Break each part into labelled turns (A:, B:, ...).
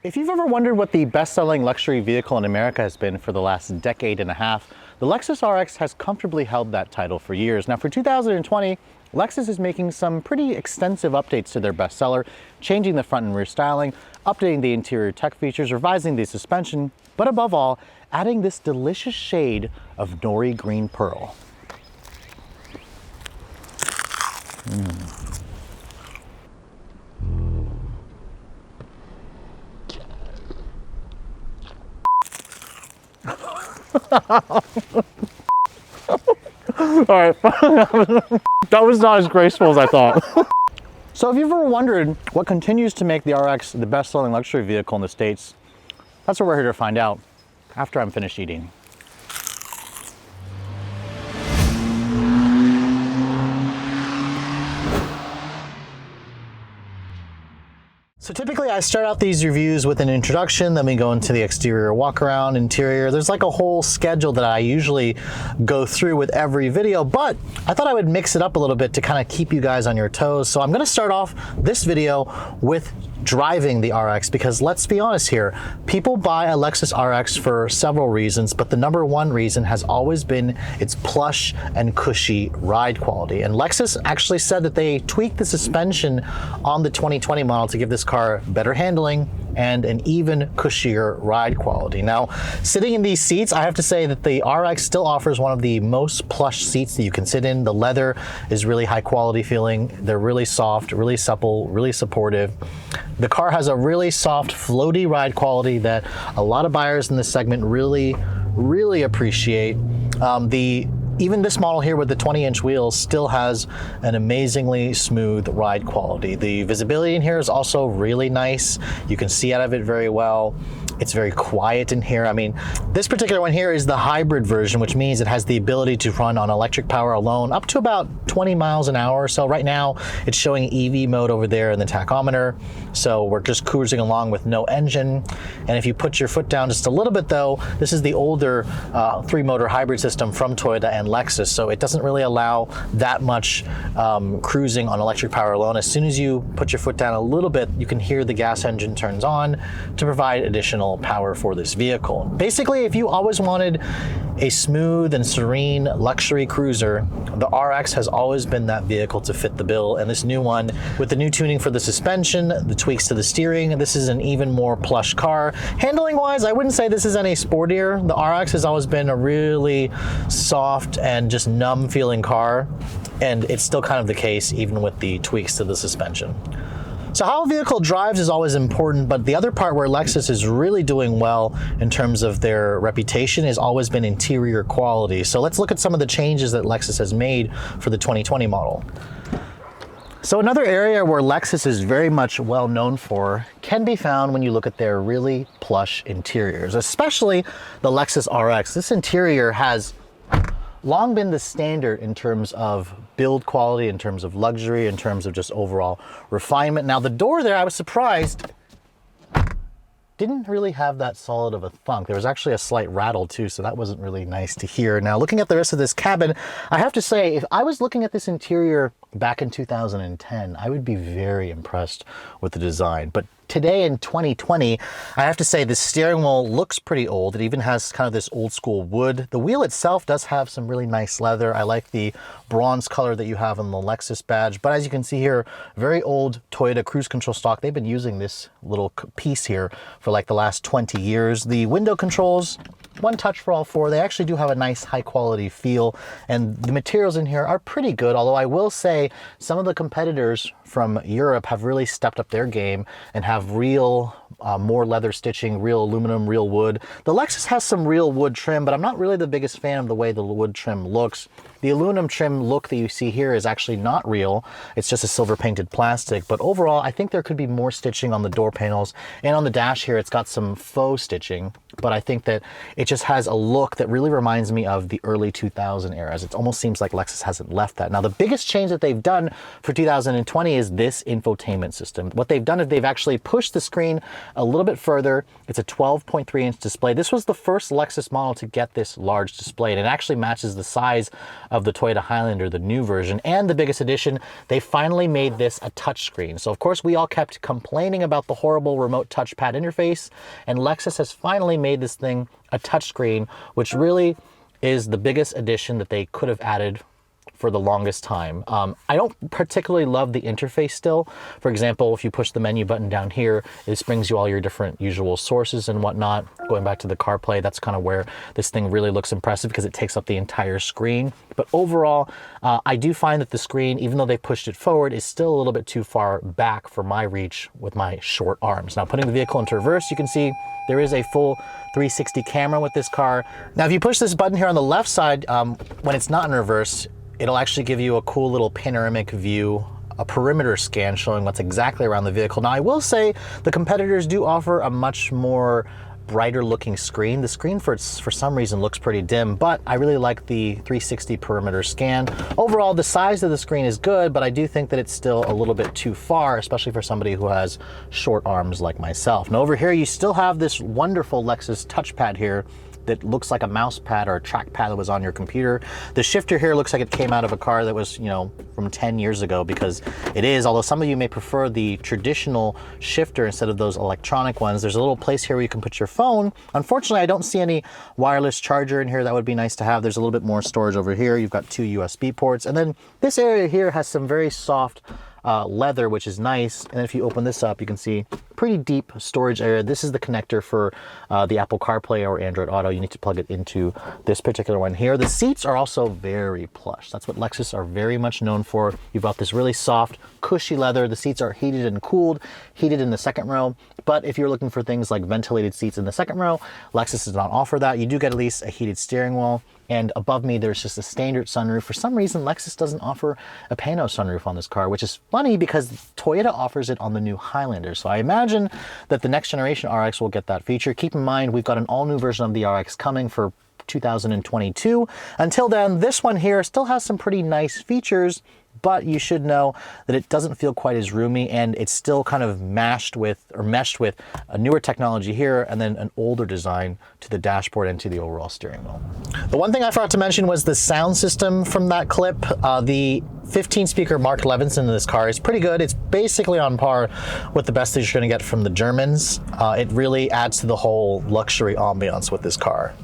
A: If you've ever wondered what the best-selling luxury vehicle in America has been for the last decade and a half, the Lexus RX has comfortably held that title for years. Now for 2020, Lexus is making some pretty extensive updates to their bestseller, changing the front and rear styling, updating the interior tech features, revising the suspension, but above all, adding this delicious shade of nori green pearl. All right, that was not as graceful as I thought. So if you've ever wondered what continues to make the RX the best-selling luxury vehicle in the States, that's what we're here to find out after I'm finished eating. So typically I start out these reviews with an introduction, then we go into the exterior walk around, interior. There's like a whole schedule that I usually go through with every video, but I thought I would mix it up a little bit to kind of keep you guys on your toes. So I'm gonna start off this video with driving the RX, because let's be honest here, people buy a Lexus RX for several reasons, but the number one reason has always been its plush and cushy ride quality. And Lexus actually said that they tweaked the suspension on the 2020 model to give this car better handling and an even cushier ride quality. Now, sitting in these seats, I have to say that the RX still offers one of the most plush seats that you can sit in. The leather is really high quality feeling. They're really soft, really supple, really supportive. The car has a really soft, floaty ride quality that a lot of buyers in this segment really appreciate. Even this model here with the 20-inch wheels still has an amazingly smooth ride quality. The visibility in here is also really nice. You can see out of it very well. It's very quiet in here. I mean, this particular one here is the hybrid version, which means it has the ability to run on electric power alone up to about 20 miles an hour or so. Right now, it's showing EV mode over there in the tachometer. So we're just cruising along with no engine. And if you put your foot down just a little bit though, this is the older three-motor hybrid system from Toyota and Lexus. So it doesn't really allow that much cruising on electric power alone. As soon as you put your foot down a little bit, you can hear the gas engine turns on to provide additional power for this vehicle. Basically, if you always wanted a smooth and serene luxury cruiser, the RX has always been that vehicle to fit the bill. And this new one, with the new tuning for the suspension, the tweaks to the steering, this is an even more plush car. Handling wise, I wouldn't say this is any sportier. The RX has always been a really soft and just numb feeling car, and it's still kind of the case even with the tweaks to the suspension. So how a vehicle drives is always important, but the other part where Lexus is really doing well in terms of their reputation has always been interior quality. So let's look at some of the changes that Lexus has made for the 2020 model. So another area where Lexus is very much well known for can be found when you look at their really plush interiors, especially the Lexus RX. This interior has long been the standard in terms of build quality, in terms of luxury, in terms of just overall refinement. Now the door there, I was surprised, didn't really have that solid of a thunk. There was actually a slight rattle too, so that wasn't really nice to hear. Now looking at the rest of this cabin, I have to say, if I was looking at this interior back in 2010, I would be very impressed with the design. But today in 2020, I have to say the steering wheel looks pretty old. It even has kind of this old school wood. The wheel itself does have some really nice leather. I like the bronze color that you have on the Lexus badge. But as you can see here, very old Toyota cruise control stock. They've been using this little piece here for like the last 20 years. The window controls, one touch for all four. They actually do have a nice high quality feel, and the materials in here are pretty good, although I will say some of the competitors from Europe have really stepped up their game and have real more leather stitching, real aluminum, real wood. The Lexus has some real wood trim, but I'm not really the biggest fan of the way the wood trim looks. The aluminum trim look that you see here is actually not real. It's just a silver painted plastic, but overall I think there could be more stitching on the door panels, and on the dash here it's got some faux stitching, but I think that it just has a look that really reminds me of the early 2000 eras. It almost seems like Lexus hasn't left that. Now the biggest change that they've done for 2020 is this infotainment system. What they've done is they've actually pushed the screen a little bit further. It's a 12.3-inch display. This was the first Lexus model to get this large display, and it actually matches the size of the Toyota Highlander, the new version. And the biggest addition, they finally made this a touchscreen. So of course we all kept complaining about the horrible remote touchpad interface, and Lexus has finally made this thing a touchscreen, which really is the biggest addition that they could have added for the longest time. I don't particularly love the interface still. For example, if you push the menu button down here, this brings you all your different usual sources and whatnot. Going back to the CarPlay, that's kind of where this thing really looks impressive because it takes up the entire screen. But overall, I do find that the screen, even though they pushed it forward, is still a little bit too far back for my reach with my short arms. Now, putting the vehicle into reverse, you can see there is a full 360 camera with this car. Now, if you push this button here on the left side, when it's not in reverse, it'll actually give you a cool little panoramic view, a perimeter scan showing what's exactly around the vehicle. Now, I will say the competitors do offer a much more brighter looking screen. The screen for some reason looks pretty dim, but I really like the 360 perimeter scan. Overall, the size of the screen is good, but I do think that it's still a little bit too far, especially for somebody who has short arms like myself. Now over here, you still have this wonderful Lexus touchpad here that looks like a mouse pad or a trackpad that was on your computer. The shifter here looks like it came out of a car that was, you know, from 10 years ago, because it is, although some of you may prefer the traditional shifter instead of those electronic ones. There's a little place here where you can put your phone. Unfortunately, I don't see any wireless charger in here. That would be nice to have. There's a little bit more storage over here. You've got 2 USB ports. And then this area here has some very soft leather, which is nice. And if you open this up, you can see pretty deep storage area. This is the connector for the Apple CarPlay or Android Auto. You need to plug it into this particular one here. The seats are also very plush. That's what Lexus are very much known for. You've got this really soft, cushy leather. The seats are heated and cooled, heated in the second row. But if you're looking for things like ventilated seats in the second row, Lexus does not offer that. You do get at least a heated steering wheel. And above me, there's just a standard sunroof. For some reason, Lexus doesn't offer a pano sunroof on this car, which is funny because Toyota offers it on the new Highlander. So I imagine that the next generation RX will get that feature. Keep in mind, we've got an all-new version of the RX coming for 2022. Until then, this one here still has some pretty nice features, but you should know that it doesn't feel quite as roomy, and it's still kind of meshed with a newer technology here and then an older design to the dashboard and to the overall steering wheel. The one thing I forgot to mention was the sound system from that clip. The 15-speaker Mark Levinson in this car is pretty good. It's basically on par with the best that you're going to get from the Germans. It really adds to the whole luxury ambiance with this car.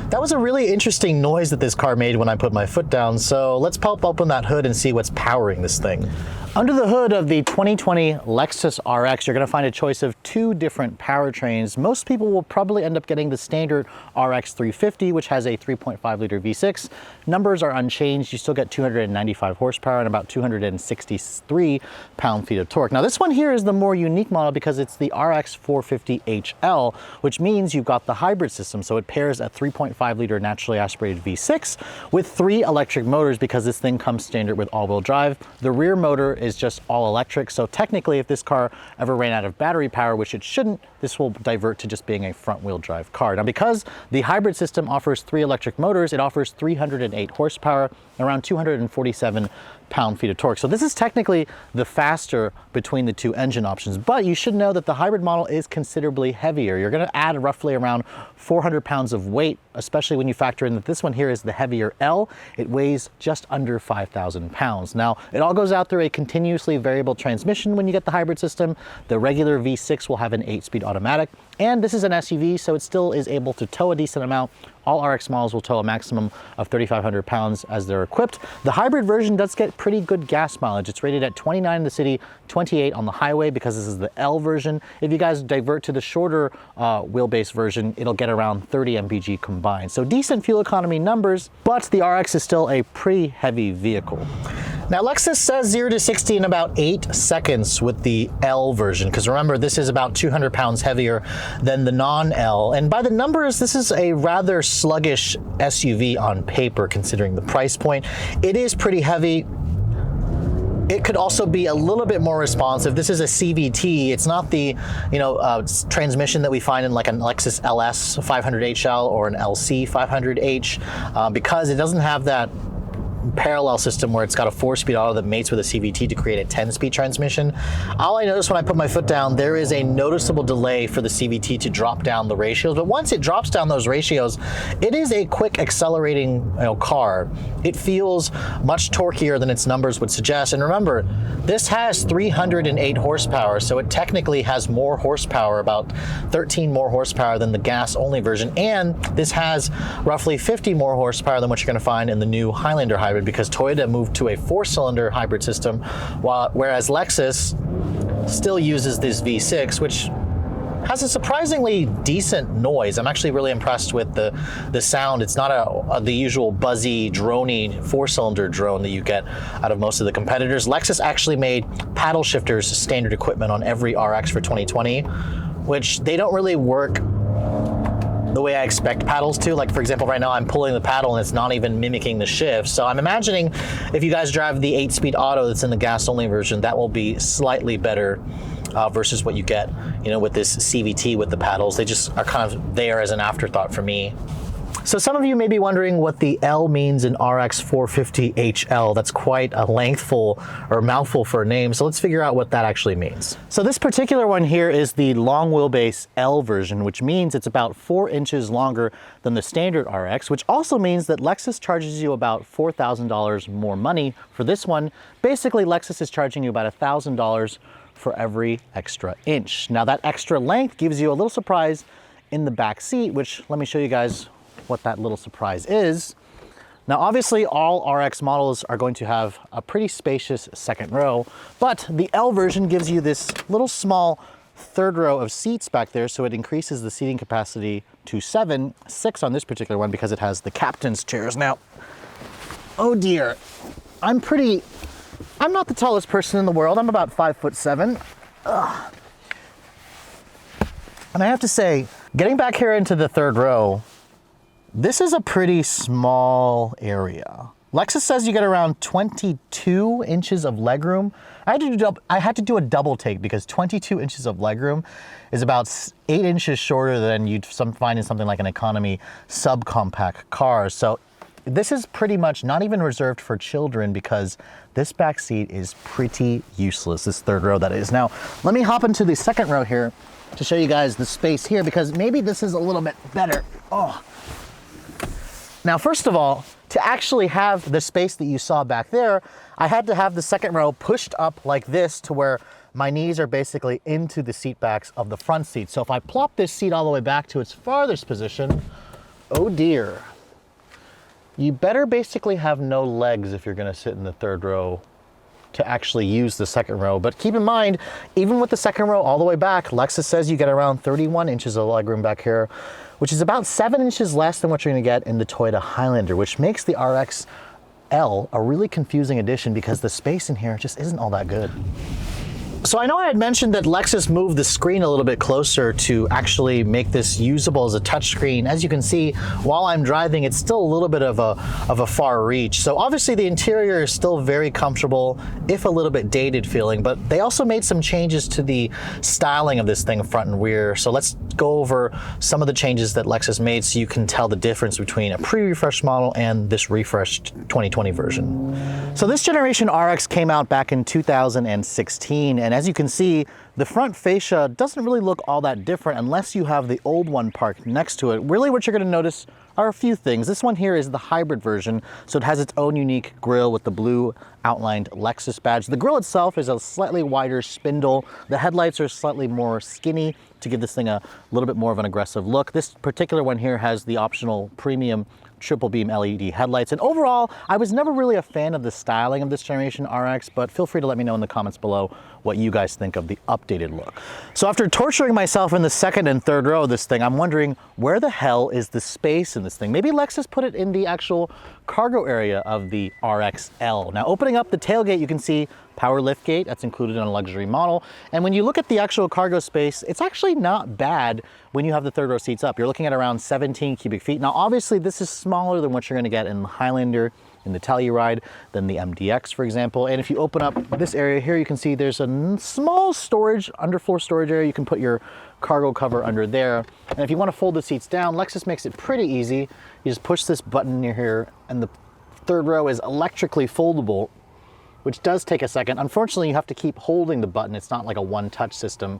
A: That was a really interesting noise that this car made when I put my foot down, so let's pop open that hood and see what's powering this thing. Under the hood of the 2020 Lexus RX, you're going to find a choice of 2 different powertrains. Most people will probably end up getting the standard RX 350, which has a 3.5-liter V6. Numbers are unchanged. You still get 295 horsepower and about 263 pound-feet of torque. Now, this one here is the more unique model because it's the RX 450 HL, which means you've got the hybrid system. So it pairs a 3.5-liter naturally aspirated V6 with 3 electric motors because this thing comes standard with all-wheel drive. The rear motor is just all electric. So technically, if this car ever ran out of battery power, which it shouldn't, this will divert to just being a front-wheel drive car. Now, because the hybrid system offers 3 electric motors, it offers 308 horsepower, around 247 pound-feet of torque. So this is technically the faster between the 2 engine options, but you should know that the hybrid model is considerably heavier. You're going to add roughly around 400 pounds of weight, especially when you factor in that this one here is the heavier L. It weighs just under 5,000 pounds. Now, it all goes out through a continuously variable transmission when you get the hybrid system. The regular V6 will have an 8-speed automatic, and this is an SUV, so it still is able to tow a decent amount. All RX models will tow a maximum of 3,500 pounds as they're equipped. The hybrid version does get pretty good gas mileage. It's rated at 29 in the city, 28 on the highway because this is the L version. If you guys divert to the shorter wheelbase version, it'll get around 30 mpg combined. So decent fuel economy numbers, but the RX is still a pretty heavy vehicle. Now, Lexus says 0 to 60 in about 8 seconds with the L version, because remember, this is about 200 pounds heavier than the non-L. And by the numbers, this is a rather sluggish SUV on paper, considering the price point. It is pretty heavy. It could also be a little bit more responsive. This is a CVT. It's not the, transmission that we find in like an Lexus LS 500HL or an LC 500H, because it doesn't have that parallel system where it's got a 4-speed auto that mates with a CVT to create a 10-speed transmission. All I noticed when I put my foot down, there is a noticeable delay for the CVT to drop down the ratios, but once it drops down those ratios, it is a quick accelerating car. It feels much torquier than its numbers would suggest. And remember, this has 308 horsepower, so it technically has more horsepower, about 13 more horsepower than the gas-only version, and this has roughly 50 more horsepower than what you're going to find in the new Highlander hybrid, because Toyota moved to a 4-cylinder hybrid system, whereas Lexus still uses this V6, which has a surprisingly decent noise. I'm actually really impressed with the sound. It's not the usual buzzy, droney 4-cylinder drone that you get out of most of the competitors. Lexus actually made paddle shifters standard equipment on every RX for 2020, which they don't really work the way I expect paddles to. Like, for example, right now I'm pulling the paddle and it's not even mimicking the shift. So I'm imagining if you guys drive the 8-speed auto that's in the gas-only version, that will be slightly better versus what you get, with this CVT with the paddles. They just are kind of there as an afterthought for me. So some of you may be wondering what the L means in RX 450HL. That's quite a mouthful for a name. So let's figure out what that actually means. So this particular one here is the long wheelbase L version, which means it's about 4 inches longer than the standard RX, which also means that Lexus charges you about $4,000 more money for this one. Basically, Lexus is charging you about $1,000 for every extra inch. Now that extra length gives you a little surprise in the back seat, which let me show you guys what that little surprise is. Now obviously all RX models are going to have a pretty spacious second row, but the L version gives you this little small third row of seats back there, so it increases the seating capacity to 6 on this particular one because it has the captain's chairs. Now, oh dear, I'm not the tallest person in the world. I'm about 5'7". Ugh. And I have to say, getting back here into the third row, this is a pretty small area. Lexus says you get around 22 inches of legroom. I had to do a double take because 22 inches of legroom is about 8 inches shorter than you'd find in something like an economy subcompact car. So this is pretty much not even reserved for children because this back seat is pretty useless, this third row that is. Now, let me hop into the second row here to show you guys the space here because maybe this is a little bit better. Oh. Now, first of all, to actually have the space that you saw back there, I had to have the second row pushed up like this to where my knees are basically into the seat backs of the front seat. So if I plop this seat all the way back to its farthest position, oh dear. You better basically have no legs if you're gonna sit in the third row to actually use the second row. But keep in mind, even with the second row all the way back, Lexus says you get around 31 inches of legroom back here, which is about 7 inches less than what you're gonna get in the Toyota Highlander, which makes the RX L a really confusing addition because the space in here just isn't all that good. So I know I had mentioned that Lexus moved the screen a little bit closer to actually make this usable as a touchscreen. As you can see, while I'm driving, it's still a little bit of a far reach. So obviously the interior is still very comfortable, if a little bit dated feeling, but they also made some changes to the styling of this thing front and rear. So let's go over some of the changes that Lexus made so you can tell the difference between a pre-refreshed model and this refreshed 2020 version. So this generation RX came out back in 2016, and as you can see, the front fascia doesn't really look all that different unless you have the old one parked next to it. Really what you're gonna notice are a few things. This one here is the hybrid version, so it has its own unique grille with the blue outlined Lexus badge. The grille itself is a slightly wider spindle. The headlights are slightly more skinny to give this thing a little bit more of an aggressive look. This particular one here has the optional premium triple beam LED headlights. And overall, I was never really a fan of the styling of this generation RX, but feel free to let me know in the comments below what you guys think of the updated look. So after torturing myself in the second and third row of this thing, I'm wondering where the hell is the space in this thing? Maybe Lexus put it in the actual cargo area of the RXL. Now opening up the tailgate, you can see power liftgate, that's included in a luxury model. And when you look at the actual cargo space, it's actually not bad when you have the third row seats up. You're looking at around 17 cubic feet. Now obviously this is smaller than what you're gonna get in the Highlander, in the Telluride, than the MDX, for example. And if you open up this area here, you can see there's a small storage, underfloor storage area. You can put your cargo cover under there. And if you want to fold the seats down, Lexus makes it pretty easy. You just push this button near here and the third row is electrically foldable, which does take a second. Unfortunately, you have to keep holding the button. It's not like a one-touch system.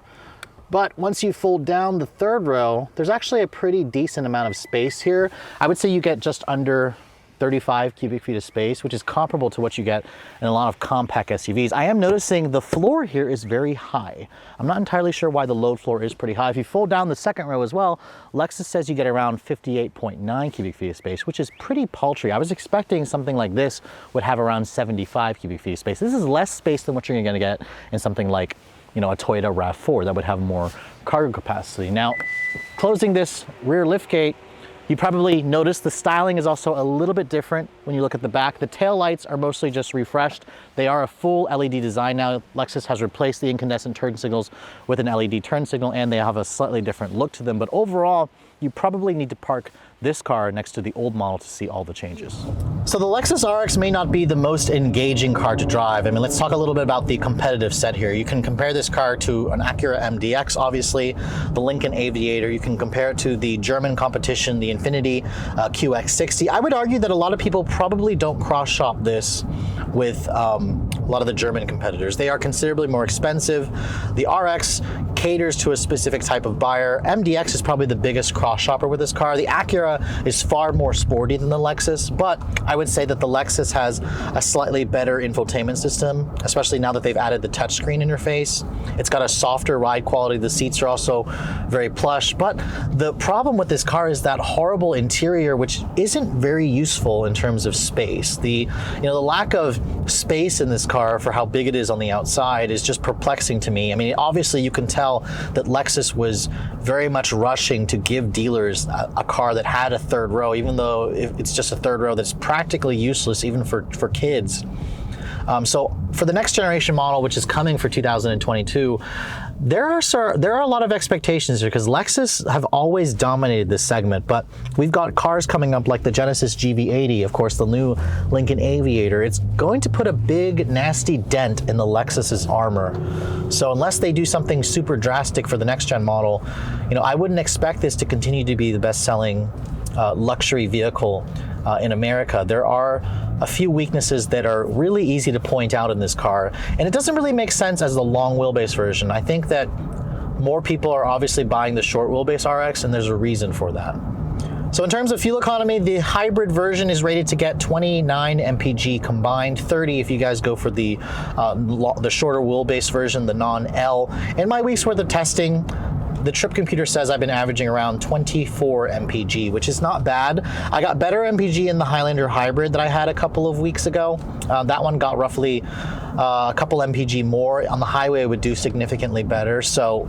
A: But once you fold down the third row, there's actually a pretty decent amount of space here. I would say you get just under 35 cubic feet of space, which is comparable to what you get in a lot of compact SUVs. I am noticing the floor here is very high. I'm not entirely sure why the load floor is pretty high. If you fold down the second row as well, Lexus says you get around 58.9 cubic feet of space, which is pretty paltry. I was expecting something like this would have around 75 cubic feet of space. This is less space than what you're gonna get in something like, you know, a Toyota RAV4 that would have more cargo capacity. Now, closing this rear liftgate, you probably noticed the styling is also a little bit different when you look at the back. The tail lights are mostly just refreshed. They are a full LED design now. Lexus has replaced the incandescent turn signals with an LED turn signal, and they have a slightly different look to them. But overall, you probably need to park this car next to the old model to see all the changes. So the Lexus RX may not be the most engaging car to drive. I mean, let's talk a little bit about the competitive set here. You can compare this car to an Acura MDX, obviously, the Lincoln Aviator. You can compare it to the German competition, the Infiniti QX60. I would argue that a lot of people probably don't cross-shop this with a lot of the German competitors. They are considerably more expensive. The RX caters to a specific type of buyer. MDX is probably the biggest cross-shopper with this car. The Acura is far more sporty than the Lexus, but I would say that the Lexus has a slightly better infotainment system, especially now that they've added the touchscreen interface. It's got a softer ride quality. The seats are also very plush, but the problem with this car is that horrible interior, which isn't very useful in terms of space. The lack of space in this car for how big it is on the outside is just perplexing to me. I mean, obviously you can tell that Lexus was very much rushing to give dealers a car that had a third row, even though it's just a third row that's practically useless even for kids. So for the next generation model, which is coming for 2022, there are a lot of expectations here because Lexus have always dominated this segment, but we've got cars coming up like the Genesis GV80, of course, the new Lincoln Aviator. It's going to put a big, nasty dent in the Lexus's armor. So unless they do something super drastic for the next gen model, I wouldn't expect this to continue to be the best-selling luxury vehicle in America. There are a few weaknesses that are really easy to point out in this car, and it doesn't really make sense as the long wheelbase version. I think that more people are obviously buying the short wheelbase RX, and there's a reason for that. So in terms of fuel economy, the hybrid version is rated to get 29 mpg combined, 30 if you guys go for the shorter wheelbase version, the non-L. In my week's worth of testing, the trip computer says I've been averaging around 24 mpg, which is not bad. I got better mpg in the Highlander hybrid that I had a couple of weeks ago. That one got roughly a couple mpg more. On the highway, it would do significantly better. So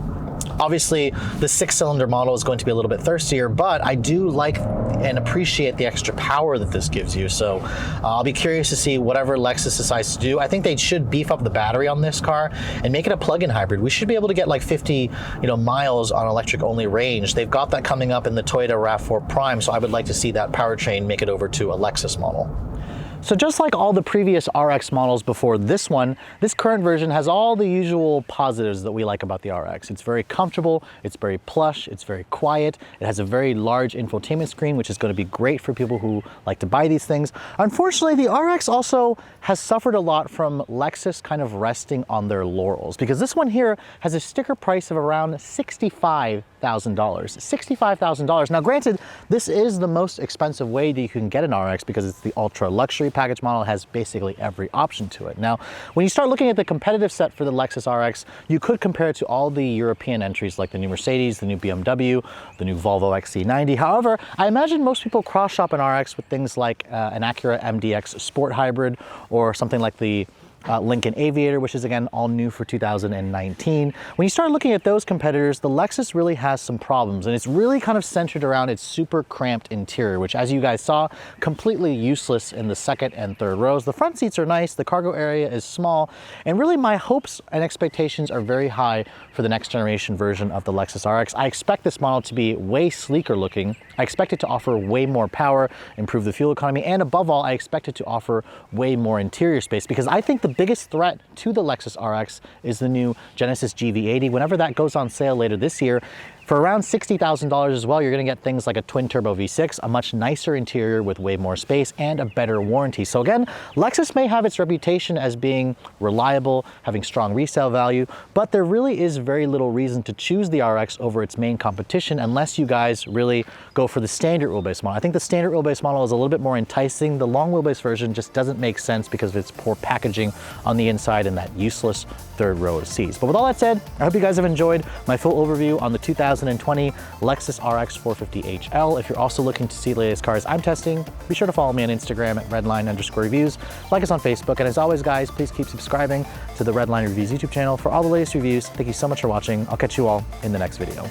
A: obviously the 6-cylinder model is going to be a little bit thirstier, but I do like and appreciate the extra power that this gives you. So I'll be curious to see whatever Lexus decides to do. I think they should beef up the battery on this car and make it a plug-in hybrid. We should be able to get like 50 miles on electric only range. They've got that coming up in the Toyota RAV4 Prime, so I would like to see that powertrain make it over to a Lexus model. So just like all the previous RX models before this one, this current version has all the usual positives that we like about the RX. It's very comfortable, it's very plush, it's very quiet, it has a very large infotainment screen, which is going to be great for people who like to buy these things. Unfortunately, the RX also has suffered a lot from Lexus kind of resting on their laurels, because this one here has a sticker price of around $65,000. $65,000. Now granted, this is the most expensive way that you can get an RX because it's the ultra luxury package model. It has basically every option to it. Now, when you start looking at the competitive set for the Lexus RX, you could compare it to all the European entries like the new Mercedes, the new BMW, the new Volvo XC90. However, I imagine most people cross-shop an RX with things like an Acura MDX Sport Hybrid or something like the Lincoln Aviator, which is again all new for 2019. When you start looking at those competitors, the Lexus really has some problems, and it's really kind of centered around its super cramped interior, which, as you guys saw, completely useless in the second and third rows. The front seats are nice, the cargo area is small, and really my hopes and expectations are very high for the next generation version of the Lexus RX. I expect this model to be way sleeker looking. I expect it to offer way more power, improve the fuel economy, and above all, I expect it to offer way more interior space, because I think the biggest threat to the Lexus RX is the new Genesis GV80. Whenever that goes on sale later this year, For around $60,000 as well, you're gonna get things like a twin turbo V6, a much nicer interior with way more space, and a better warranty. So again, Lexus may have its reputation as being reliable, having strong resale value, but there really is very little reason to choose the RX over its main competition unless you guys really go for the standard wheelbase model. I think the standard wheelbase model is a little bit more enticing. The long wheelbase version just doesn't make sense because of its poor packaging on the inside and that useless third row of seats. But with all that said, I hope you guys have enjoyed my full overview on the 2020 Lexus RX 450 HL. If you're also looking to see the latest cars I'm testing, be sure to follow me on Instagram at redline_reviews, like us on Facebook, and as always guys, please keep subscribing to the Redline Reviews YouTube channel for all the latest reviews. Thank you so much for watching. I'll catch you all in the next video.